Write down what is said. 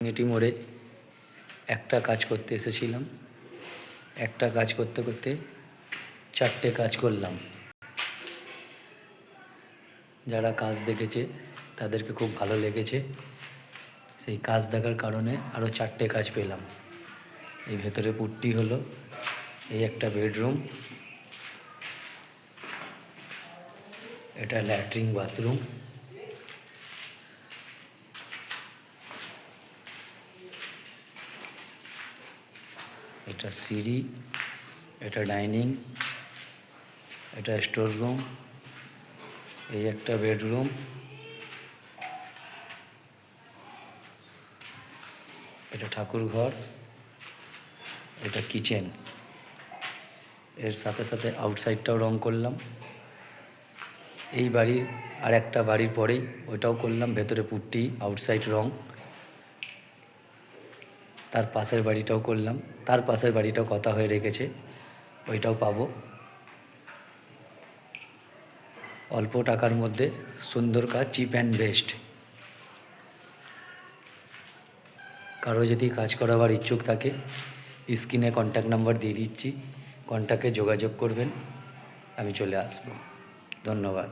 এটি মোড়ে একটা কাজ করতে এসেছিলাম। একটা কাজ করতে করতে 4টে কাজ করলাম। যারা কাজ দেখেছে তাদেরকে খুব ভালো লেগেছে। সেই কাজ দেখার কারণে আরও 4টে কাজ পেলাম। এই ভেতরে পুট্টি হলো, এই একটা বেডরুম, এটা ল্যাট্রিন বাথরুম, এটা সিঁড়ি, এটা ডাইনিং, এটা স্টোর রুম, এই একটা বেডরুম, এটা ঠাকুর ঘর, এটা কিচেন। এর সাথে সাথে আউটসাইডটাও রং করলাম। এই বাড়ির আর একটা বাড়ির পরেই ওইটাও করলাম, ভেতরে পুট্টি, আউটসাইড রং। তার পাশের বাড়িটাও করলাম, তার পাশের বাড়িটাও কথা হয়ে রেখেছে, ওইটাও পাবো। অল্প টাকার মধ্যে সুন্দর কাজ, চিপ অ্যান্ড বেস্ট। কারো যদি কাজ করাবার ইচ্ছুক থাকে স্ক্রিনে কন্ট্যাক্ট নাম্বার দিয়ে দিচ্ছি, কন্ট্যাক্টে যোগাযোগ করবেন, আমি চলে আসব। ধন্যবাদ।